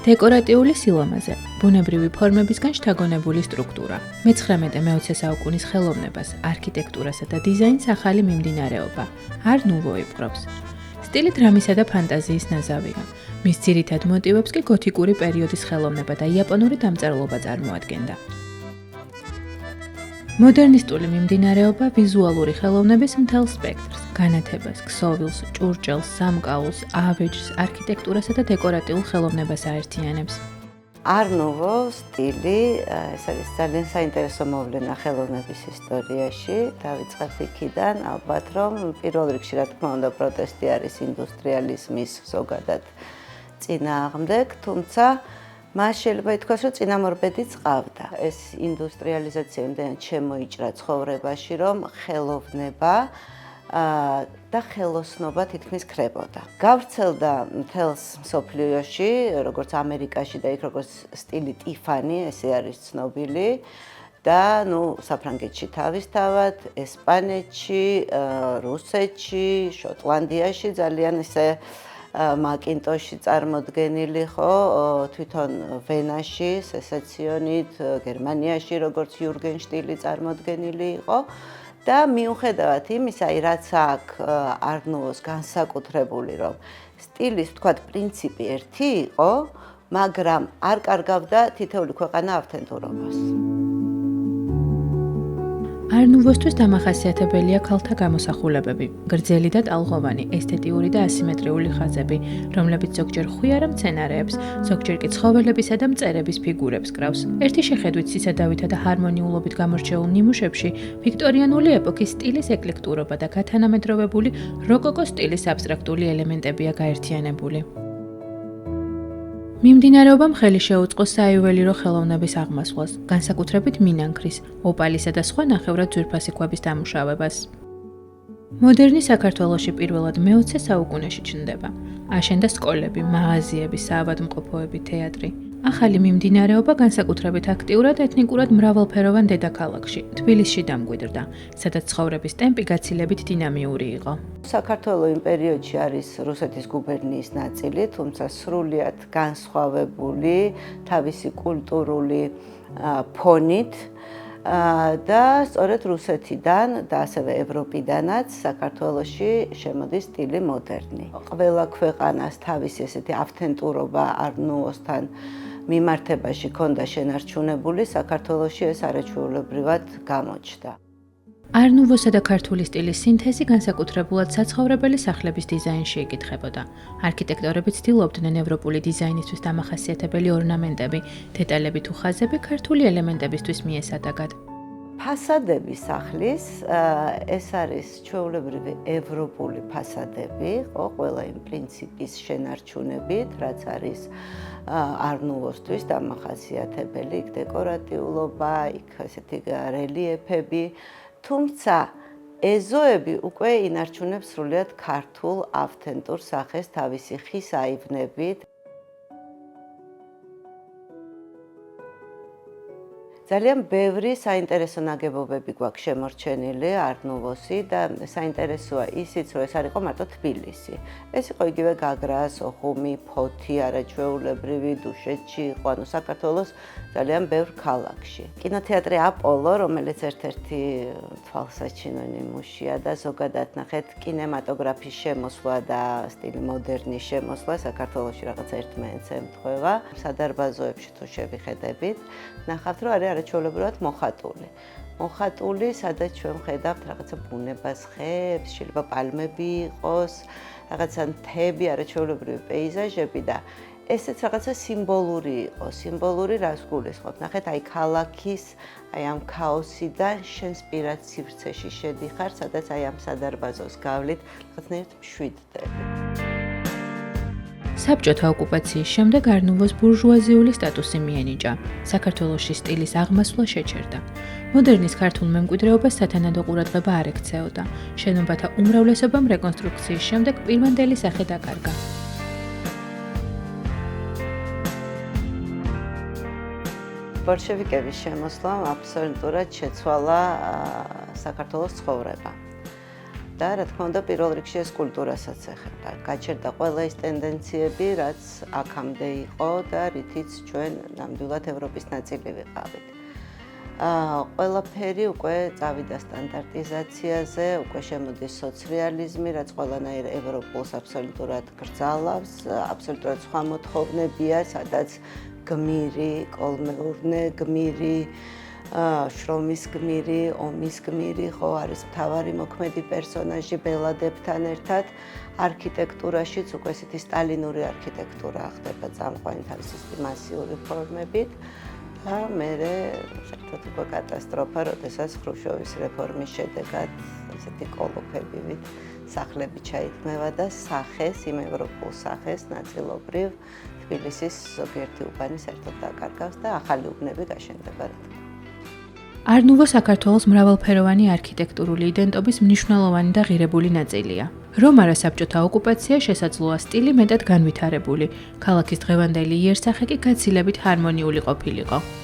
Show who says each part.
Speaker 1: დეკორატიული სილამაზე, ბუნებრივი ფორმებისგან შთაგონებული სტრუქტურა. მე-19-მე-20 საუკუნის ხელოვნებას, არქიტექტურასა და დიზაინს ახალი მიმდინარეობა. არ ნუვო იპყრობს. სტილი დრამისა და ფანტაზიის ნაზავია. მის ძირითად მოტივებს კი გოთიკური პერიოდის ხელოვნება და იაპონური დამწერლობა წარმოადგენდა. მოდერნისტული მიმდინარეობა ვიზუალური ხელოვნების მთელ სპექტრს, განათებას, ქსოვილს, ჭურჭელს, სამკაულს, ავეჯს, არქიტექტურასა და დეკორატიულ ხელოვნებას აერთიანებს.
Speaker 2: არნუვო სტილი, ეს არის ძალიან საინტერესო მოვლენა ხელოვნების ისტორიაში. დავიწყებთ იქიდან, ალბათ რომ პირველ რიგში რა თქმა უნდა პროტესტი არის ინდუსტრიალიზმის ზოგადად წინააღმდეგ, თუმცა მას შეიძლება ითქვას, რომ წინამორბედიც ყავდა. ეს ინდუსტრიალიზაცია იმდენად შემოიჭრა ცხოვრებაში, რომ ხელოვნება და ხელოსნობა თითქმის ქრებოდა. გავრცელდა მთელს მსოფლიოში, როგორც ამერიკაში და იქ როგორც სტილი ტიფანი, ესე არის ცნობილი და საფრანგეთში თავისთავად, ესპანეთში, რუსეთში, შოტლანდიაში ძალიან ესე მაკინტოში წარმოდგენილი ხო, თვითონ ვენაში, სესეციონით, გერმანიაში როგორც იურგენ შტილი წარმოდგენილი იყო და მიუხედავად იმისა, რაც აქ არნუვოს განსაკუთრებული, რომ სტილის, ვთქვათ, პრინციპი ერთი იყო, მაგრამ არ კარგავდა თითოეული ქვეყანა ავთენტურობას.
Speaker 1: არნუვოსთვის დამახასიათებელია ქალთა გამოსახულებები, გრძელი და ტალღოვანი, ესთეტიური და ასიმეტრიული ხაზები, რომლებიც ზოგჯერ ხვიარა მცენარეებს, ზოგჯერ კი ცხოველებისა და მწერების ფიგურებს კრავს. ერთი შეხედვით სისადავითა და ჰარმონიულობით გამორჩეულ ნიმუშებში ვიქტორიანული ეპოქის სტილის ეკლექტურობა და გათანამედროვებული როკოკოს სტილის აბსტრაქტული ელემენტებია გაერთიანებული. მიმდინარეობამ ხელი შეუწყო საიუველირო ხელოვნების აღმასვლას, განსაკუთრებით მინანქრის, ოპალისა და სხვა ნახევრად ძვირფასი ქვების დამუშავებას. მოდერნი საქართველოში პირველად მე-20 საუკუნეში ჩნდება. აშენდა სკოლები, მაღაზიები, საავადმყოფოები, თეატრი. ახალი მიმდინარეობა განსაკუთრებით აქტიურად ეთნიკურად მრავალფეროვან დედაქალაქში, თბილისში დამკვიდრდა, სადაც ცხოვრების ტემპი გაცილებით დინამიური იყო.
Speaker 2: საქართველოს იმ პერიოდში არის რუსეთის გუბერნიის ნაწილი, თუმცა სრულიად განსხვავებული თავისი კულტურული ფონით და სწორედ რუსეთიდან და ასევე ევროპიდანაც საქართველოში შემოდის სტილი მოდერნი. ყველა ქვეყანას თავისი ესეთი ავთენტურობა არნუვოსთან მიმართებაში ჰქონდა შენარჩუნებული, საქართველოში ეს არაჩვეულებრივად გამოჩნდა.
Speaker 1: არნუვოსა და ქართული სტილის სინთეზი განსაკუთრებულად საცხოვრებელი სახლების დიზაინში იკითხებოდა. არქიტექტორები ცდილობდნენ ევროპული დიზაინისთვის დამახასიათებელი ორნამენტები, დეტალები თუ ხაზები ქართული ელემენტებისთვის მიესადაგად.
Speaker 2: ფასადები სახლის, ეს არის ჩვეულებრივი ევროპული ფასადები, ხო, ყველა იმ პრინციპის შენარჩუნებით, რაც არის არნუვოსთვის დამახასიათებელი, იქ დეკორატიულობა, იქ ესეთი რელიეფები, თუმცა ეზოები უკვე ინარჩუნებს სრულიად ქართულ ავთენტურ სახეს თავისი ხის აივნებით. ძალიან ბევრი საინტერესო ნაგებობები გვაქვს შემორჩენილი არნუვოსი და საინტერესოა ისიც, რომ ეს არ იყო მარტო თბილისი. ეს იყო იგივე გაგრა, სოხუმი, ფოთი, არაჩვეულებრივი, დუშეთში იყო, საქართველოს ძალიან ბევრ ქალაქში. კინოთეატრი აპოლო, რომელიც ერთ-ერთი თვალსაჩინო ნიმუშია და ზოგადად ნახეთ კინემატოგრაფის შემოსვლა და სტილი მოდერნის შემოსვლა საქართველოში რაღაცა ერთმანეთს ემთხვევა. სადარბაზოებში თუ შევიხედებით, ნახავთ, რომ არის არაჩვეულებრივად მოხატული, სადაც ჩვენ ვხედავთ რაღაცა ბუნებას, ხეებს, შეიძლება პალმები იყოს, რაღაცა მთები, არაჩვეულებრივი პეიზაჟები და ესეც რაღაცა სიმბოლური იყო, სიმბოლური რას გულისხმობ. ნახეთ, აი ქალაქის, აი ამ ქაოსიდან შენ სპირად სივრცეში შედიხარ, სადაც აი ამ სადარბაზოს გავლით, რაღაცნაირად მშვიდდები.
Speaker 1: საბჭოთა ოკუპაციის შემდეგ არნუვოს ბურჟუაზიული სტატუსი მიენიჭა. საქართველოში სტილის აღმასვლა შეჩერდა. მოდერნის ქართულ მემკვიდრეობას სათანადო ყურადღება არ ექცეოდა. შენობათა უმრავლესობამ რეკონსტრუქციის შემდეგ პირვანდელი სახე დაკარგა.
Speaker 2: ბოლშევიკების შემოსვლამ აბსოლუტურად შეცვალა საქართველოს ცხოვრება. და რა თქმა უნდა პირველ რიგში ეს კულტურასაც ეხება. გაჩერდა ყველა ის ტენდენციები, რაც აქამდე იყო და რითიც ჩვენ ნამდვილად ევროპის ნაწილი ვიყავით. ყველაფერი უკვე წავიდა სტანდარტიზაციაზე, უკვე შემოდის სოციალიზმი, რაც ყველანაირ ევროპულს აბსოლუტურად გრძალავს, აბსოლუტურად სხვა მოთხოვნებია, სადაც გმირი, კოლმეურნე გმირი, შრომის გმირი, ომის გმირი, ხო არის მთავარი მოქმედი პერსონაჟი ბელადებთან ერთად. არქიტექტურაშიც უკვე ესეთი სტალინური არქიტექტურა ხდება წამყვანი თავისი მასიური ფორმებით. და მერე საერთოდ უკვე კატასტროფა, როდესაც ხრუშჩოვის რეფორმის შედეგად ესეთი კოლოფებივით სახლები ჩაითმევა და სახეს, იმ ევროპულ სახეს ნაწილობრივ თბილისის ზოგიერთი უბანი საერთოდ დაკარგავს და ახალი უბნები გაშენდება.
Speaker 1: არნუვო საქართველოს მრავალფეროვანი არქიტექტურული იდენტობის მნიშვნელოვანი და ღირებული ნაწილია. რომ არა საბჭოთა ოკუპაცია შესაძლოა სტილი მეტად განვითარებული, ქალაქის დღევანდელი იერსახე კი გაცილებით ჰარმონიული ყოფილიყო.